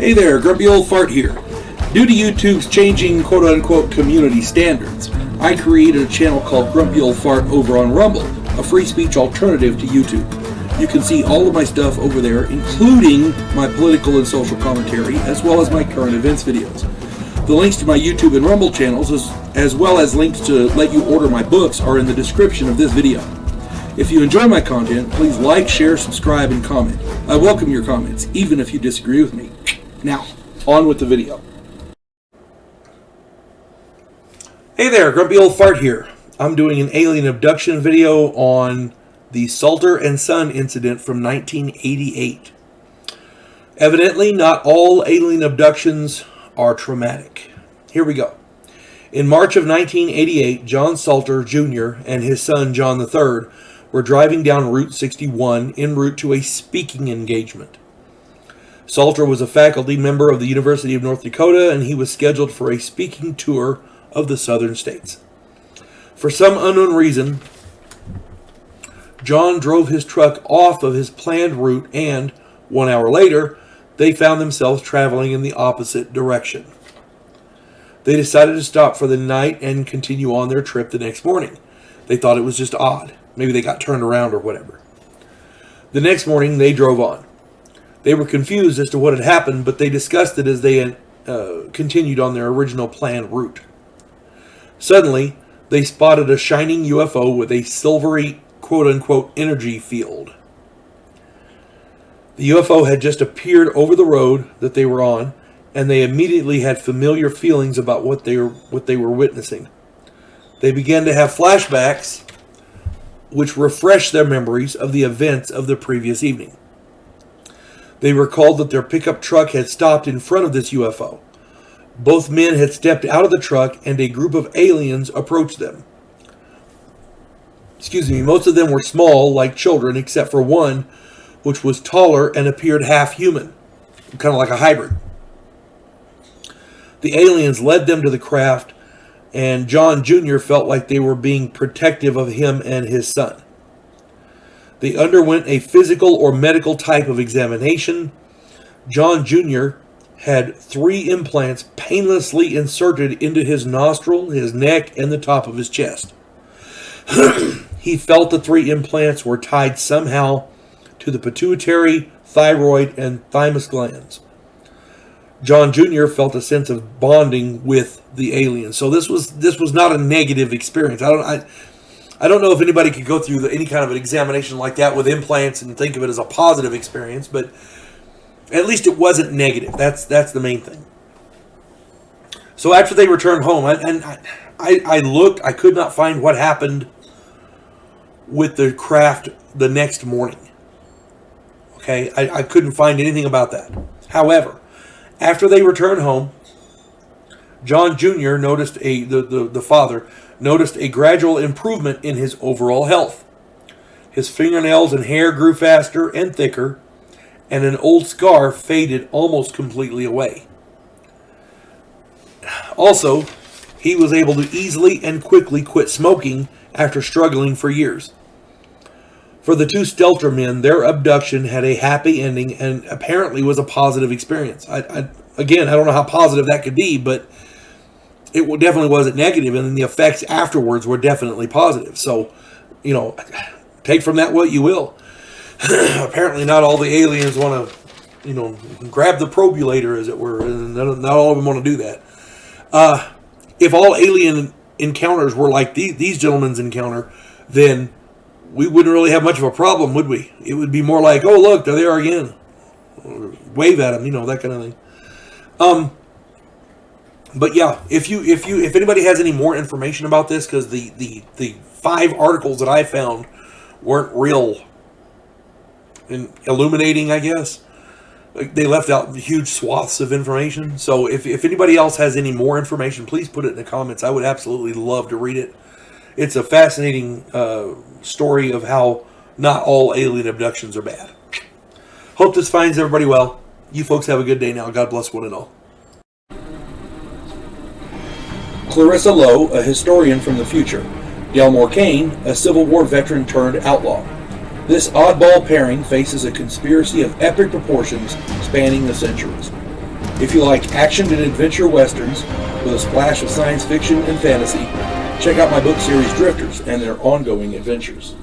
Hey there, Grumpy Old Fart here. Due to YouTube's changing quote-unquote community standards, I created a channel called Grumpy Old Fart over on Rumble, a free speech alternative to YouTube. You can see all of my stuff over there, including my political and social commentary, as well as my current events videos. The links to my YouTube and Rumble channels, as well as links to let you order my books, are in the description of this video. If you enjoy my content, please like, share, subscribe, and comment. I welcome your comments, even if you disagree with me. Now, on with the video. Hey there, Grumpy Old Fart here. I'm doing an alien abduction video on the Salter and Son incident from 1988. Evidently, not all alien abductions are traumatic. Here we go. In March of 1988, John Salter Jr. and his son John III were driving down Route 61 en route to a speaking engagement. Salter was a faculty member of the University of North Dakota, and he was scheduled for a speaking tour of the southern states. For some unknown reason, John drove his truck off of his planned route, and 1 hour later, they found themselves traveling in the opposite direction. They decided to stop for the night and continue on their trip the next morning. They thought it was just odd. Maybe they got turned around or whatever. The next morning, they drove on. They were confused as to what had happened, but they discussed it as they continued on their original planned route. Suddenly, they spotted a shining UFO with a silvery, quote-unquote, energy field. The UFO had just appeared over the road that they were on, and they immediately had familiar feelings about what they were witnessing. They began to have flashbacks, which refreshed their memories of the events of the previous evening. They recalled that their pickup truck had stopped in front of this UFO. Both men had stepped out of the truck, and a group of aliens approached them. Most of them were small, like children, except for one, which was taller and appeared half human, kind of like a hybrid. The aliens led them to the craft, and John Jr. felt like they were being protective of him and his son. They underwent a physical or medical type of examination. John Jr. had 3 implants painlessly inserted into his nostril, his neck, and the top of his chest. He felt the 3 implants were tied somehow to the pituitary, thyroid, and thymus glands. John Jr. felt a sense of bonding with the aliens. So this was not a negative experience. I don't know if anybody could go through any kind of an examination like that with implants and think of it as a positive experience, but at least it wasn't negative. That's the main thing. So after they returned home, I looked, I could not find what happened with the craft the next morning. Okay, I couldn't find anything about that. However, after they returned home, John Jr. noticed the father noticed a gradual improvement in his overall health. His fingernails and hair grew faster and thicker, and an old scar faded almost completely away. Also, he was able to easily and quickly quit smoking after struggling for years. For the 2 Stelter men, their abduction had a happy ending and apparently was a positive experience. Again, I don't know how positive that could be, but it definitely wasn't negative, and the effects afterwards were definitely positive. So, take from that what you will. Apparently not all the aliens want to, grab the probulator, as it were, and not all of them want to do that. If all alien encounters were like these gentlemen's encounter, then we wouldn't really have much of a problem, would we? It would be more like, oh, look, there they are again. Or wave at them, that kind of thing. But yeah, if anybody has any more information about this, because the 5 articles that I found weren't real illuminating, I guess. They left out huge swaths of information. So if anybody else has any more information, please put it in the comments. I would absolutely love to read it. It's a fascinating story of how not all alien abductions are bad. Hope this finds everybody well. You folks have a good day now. God bless one and all. Clarissa Lowe, a historian from the future. Delmore Kane, a Civil War veteran turned outlaw. This oddball pairing faces a conspiracy of epic proportions spanning the centuries. If you like action and adventure westerns with a splash of science fiction and fantasy, check out my book series Drifters and their ongoing adventures.